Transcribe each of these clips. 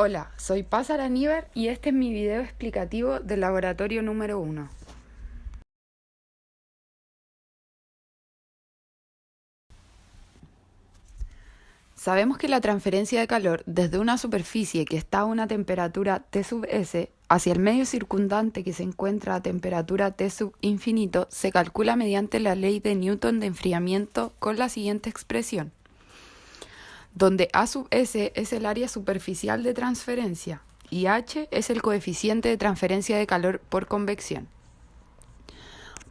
Hola, soy Paz Araníbar y este es mi video explicativo del laboratorio número 1. Sabemos que la transferencia de calor desde una superficie que está a una temperatura T sub S hacia el medio circundante que se encuentra a temperatura T sub infinito se calcula mediante la ley de Newton de enfriamiento con la siguiente expresión, donde A sub S es el área superficial de transferencia y H es el coeficiente de transferencia de calor por convección.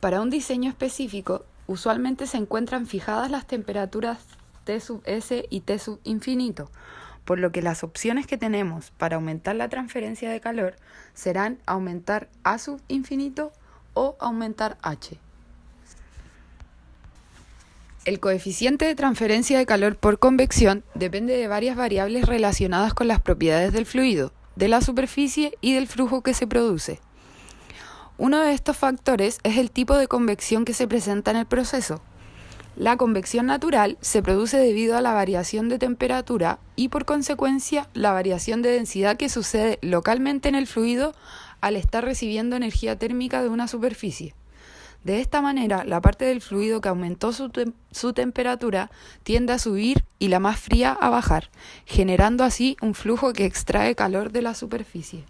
Para un diseño específico, usualmente se encuentran fijadas las temperaturas T sub S y T sub infinito, por lo que las opciones que tenemos para aumentar la transferencia de calor serán aumentar A sub infinito o aumentar H. El coeficiente de transferencia de calor por convección depende de varias variables relacionadas con las propiedades del fluido, de la superficie y del flujo que se produce. Uno de estos factores es el tipo de convección que se presenta en el proceso. La convección natural se produce debido a la variación de temperatura y por consecuencia la variación de densidad que sucede localmente en el fluido al estar recibiendo energía térmica de una superficie. De esta manera, la parte del fluido que aumentó su temperatura tiende a subir y la más fría a bajar, generando así un flujo que extrae calor de la superficie.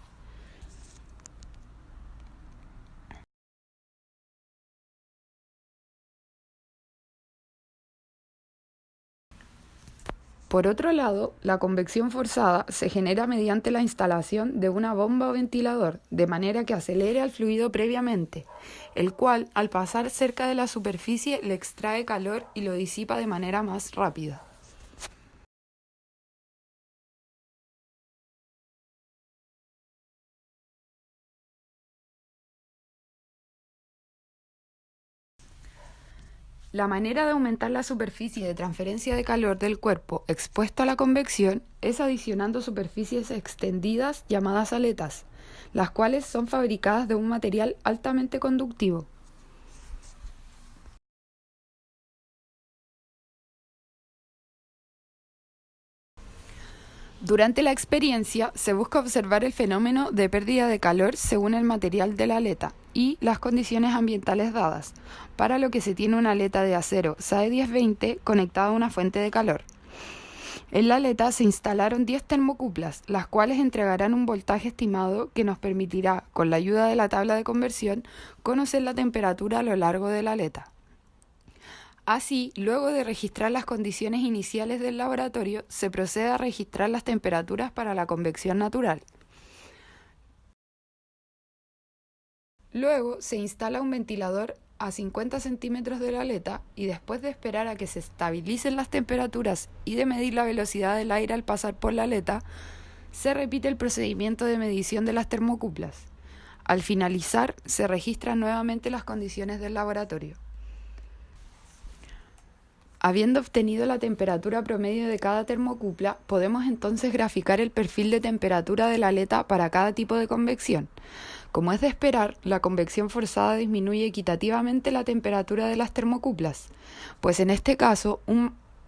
Por otro lado, la convección forzada se genera mediante la instalación de una bomba o ventilador, de manera que acelere al fluido previamente, el cual, al pasar cerca de la superficie, le extrae calor y lo disipa de manera más rápida. La manera de aumentar la superficie de transferencia de calor del cuerpo expuesto a la convección es adicionando superficies extendidas llamadas aletas, las cuales son fabricadas de un material altamente conductivo. Durante la experiencia se busca observar el fenómeno de pérdida de calor según el material de la aleta y las condiciones ambientales dadas, para lo que se tiene una aleta de acero SAE 1020 conectada a una fuente de calor. En la aleta se instalaron 10 termocuplas, las cuales entregarán un voltaje estimado que nos permitirá, con la ayuda de la tabla de conversión, conocer la temperatura a lo largo de la aleta. Así, luego de registrar las condiciones iniciales del laboratorio, se procede a registrar las temperaturas para la convección natural. Luego se instala un ventilador a 50 centímetros de la aleta y después de esperar a que se estabilicen las temperaturas y de medir la velocidad del aire al pasar por la aleta, se repite el procedimiento de medición de las termocuplas. Al finalizar, se registran nuevamente las condiciones del laboratorio. Habiendo obtenido la temperatura promedio de cada termocupla, podemos entonces graficar el perfil de temperatura de la aleta para cada tipo de convección. Como es de esperar, la convección forzada disminuye equitativamente la temperatura de las termocuplas, pues en este caso,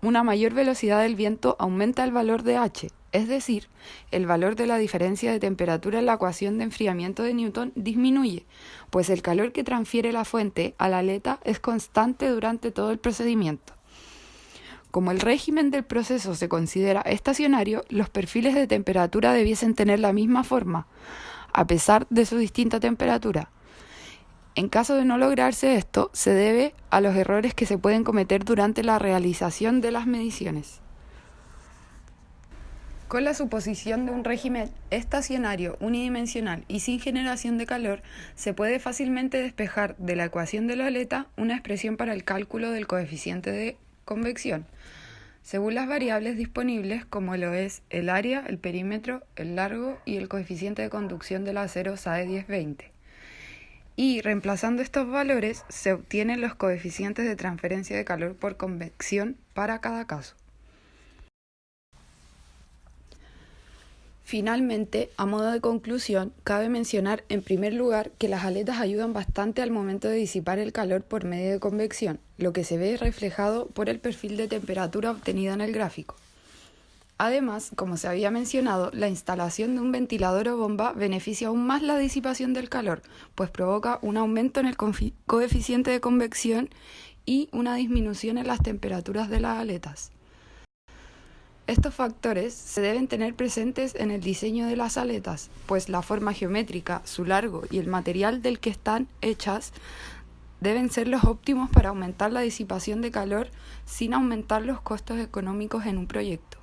una mayor velocidad del viento aumenta el valor de H, es decir, el valor de la diferencia de temperatura en la ecuación de enfriamiento de Newton disminuye, pues el calor que transfiere la fuente a la aleta es constante durante todo el procedimiento. Como el régimen del proceso se considera estacionario, los perfiles de temperatura debiesen tener la misma forma, a pesar de su distinta temperatura. En caso de no lograrse esto, se debe a los errores que se pueden cometer durante la realización de las mediciones. Con la suposición de un régimen estacionario, unidimensional y sin generación de calor, se puede fácilmente despejar de la ecuación de la aleta una expresión para el cálculo del coeficiente de convección, según las variables disponibles como lo es el área, el perímetro, el largo y el coeficiente de conducción del acero SAE 1020. Y reemplazando estos valores se obtienen los coeficientes de transferencia de calor por convección para cada caso. Finalmente, a modo de conclusión, cabe mencionar en primer lugar que las aletas ayudan bastante al momento de disipar el calor por medio de convección, lo que se ve reflejado por el perfil de temperatura obtenido en el gráfico. Además, como se había mencionado, la instalación de un ventilador o bomba beneficia aún más la disipación del calor, pues provoca un aumento en el coeficiente de convección y una disminución en las temperaturas de las aletas. Estos factores se deben tener presentes en el diseño de las aletas, pues la forma geométrica, su largo y el material del que están hechas deben ser los óptimos para aumentar la disipación de calor sin aumentar los costos económicos en un proyecto.